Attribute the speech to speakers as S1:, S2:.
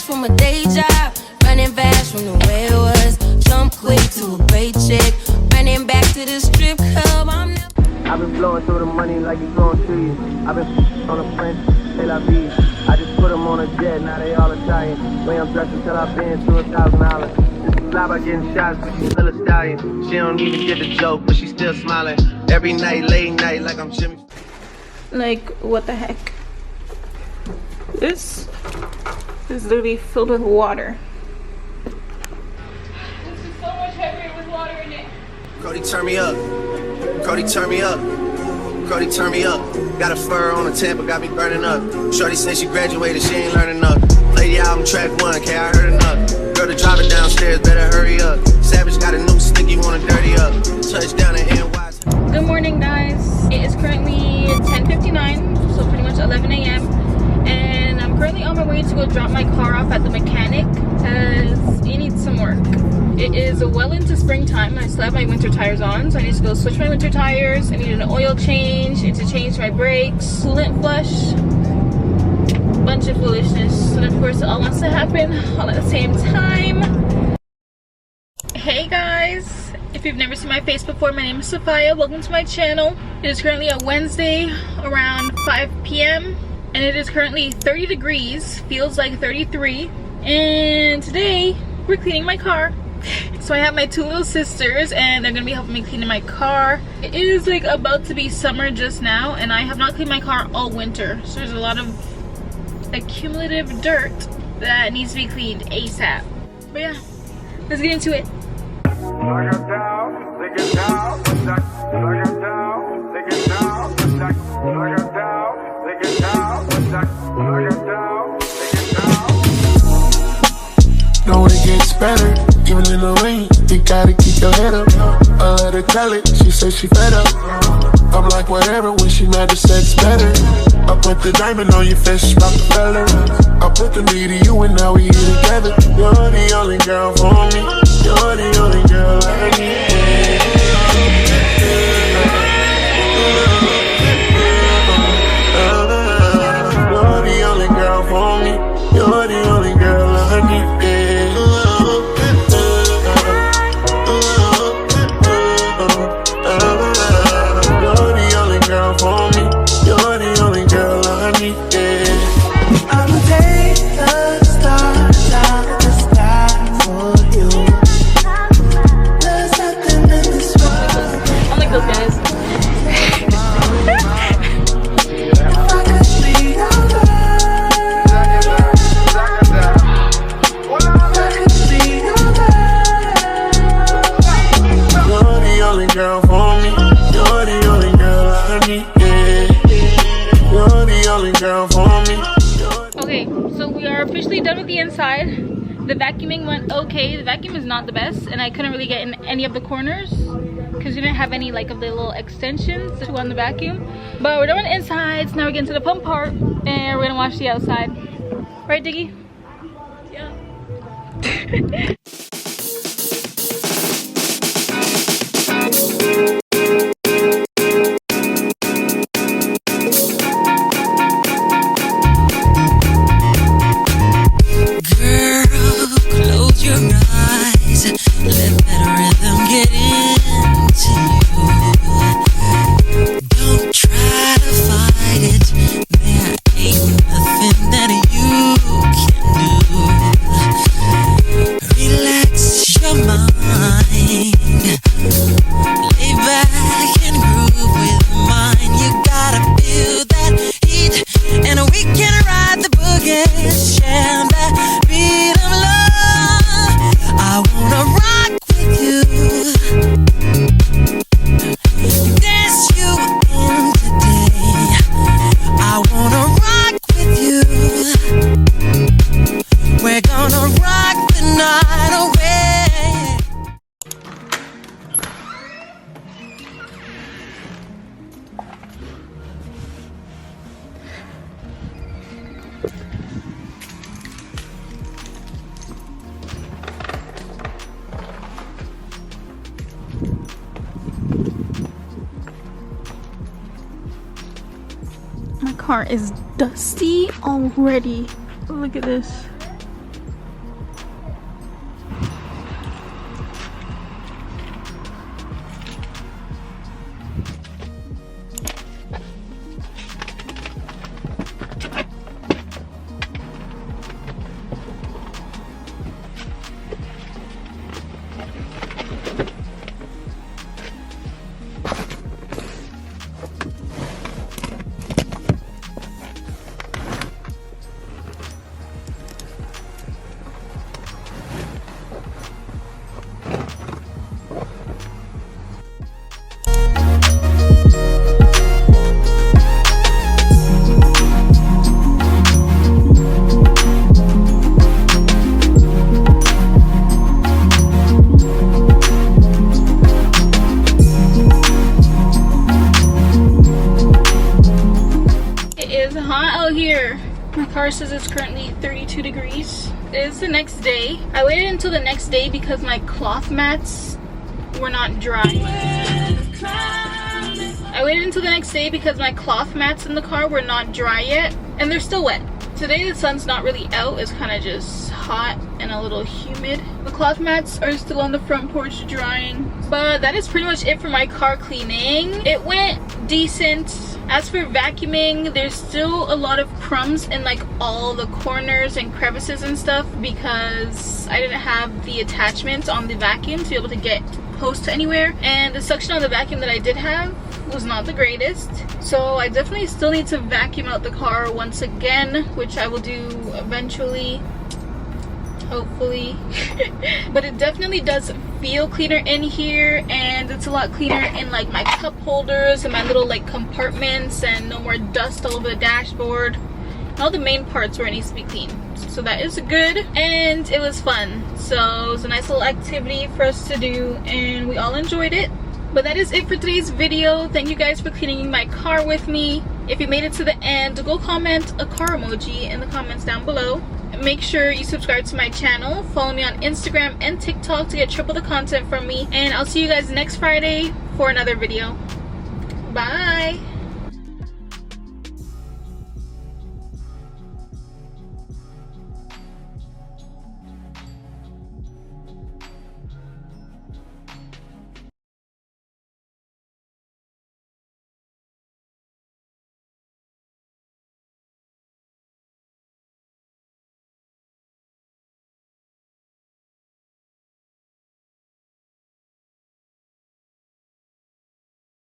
S1: from a day job, running fast from the way it was. Jump quick to a paycheck, running back to the strip club.
S2: I've been blowing through the money like it's going to you. I've been on a French, c'est la vie. I just put them on a jet, now they all Italian. Way I'm dressed until I've been to $1,000. Just fly by getting shots, but she's still a stallion. She don't even get the joke, but she's still smiling. Every night, late night, like I'm Jimmy.
S3: Like, what the heck? This is literally filled with water. This is so much heavier with water in it.
S2: Cody, turn me up. Cody, turn me up. Cody, turn me up. Got a fur on the temper, got me burning up. Shorty since she graduated, she ain't learning enough. Lady album track 1, okay, I heard enough. Girl, the driver downstairs, better hurry up. Savage got a new sticky, wanna dirty up. Touchdown in NY.
S3: Good morning, guys. It is currently 10:59, so pretty much 11 a.m. And I'm currently on my way to go drop my car off at the mechanic because it needs some work. It is well into springtime. I still have my winter tires on, so I need to go switch my winter tires. I need an oil change. I need to change my brakes, coolant flush, bunch of foolishness. And of course, it all wants to happen all at the same time. Hey guys, if you've never seen my face before, my name is Safiyah. Welcome to my channel. It is currently a Wednesday around 5 p.m. and it is currently 30 degrees, feels like 33. And today we're cleaning my car. So I have my two little sisters and they're gonna be helping me clean my car. It is like about to be summer just now and I have not cleaned my car all winter. So there's a lot of accumulative dirt that needs to be cleaned ASAP. But yeah, let's get into it.
S4: Know it gets better, even in the rain. You gotta keep your head up. I let her tell it, she said she fed up. I'm like whatever, when she mad, the sex better. I put the diamond on your face, about the fella. I put the me to you and now we here together. You're the only girl for me. You're the only girl I need. You're the only girl for me. You're the only girl I need.
S3: Okay, so we are officially done with the inside. The vacuuming went okay. The vacuum is not the best and I couldn't really get in any of the corners because we didn't have any like of the little extensions to on the vacuum. But we're done with the insides. Now we're getting to the pump part and we're gonna wash the outside. Right, Diggy? Yeah. My car is dusty already. Look at this. car says it's currently 32 degrees. It is the next day. I waited until the next day because my cloth mats were not dry. I waited until the next day because my cloth mats in the car were not dry yet, and they're still wet. Today the sun's not really out, it's kind of just hot and a little humid. The cloth mats are still on the front porch drying. But that is pretty much it for my car cleaning. It went decent. As for vacuuming, there's still a lot of crumbs in like all the corners and crevices and stuff because I didn't have the attachments on the vacuum to be able to get close to anywhere, and the suction on the vacuum that I did have was not the greatest. So I definitely still need to vacuum out the car once again, which I will do eventually, hopefully. But it definitely does feel cleaner in here, and it's a lot cleaner in like my cup holders and my little like compartments, and no more dust all over the dashboard. All the main parts where it needs to be clean. So that is good, and it was fun. So it was a nice little activity for us to do, and we all enjoyed it. But that is it for today's video. Thank you guys for cleaning my car with me. If you made it to the end, go comment a car emoji in the comments down below. Make sure you subscribe to my channel. Follow me on Instagram and TikTok to get triple the content from me. And I'll see you guys next Friday for another video. Bye!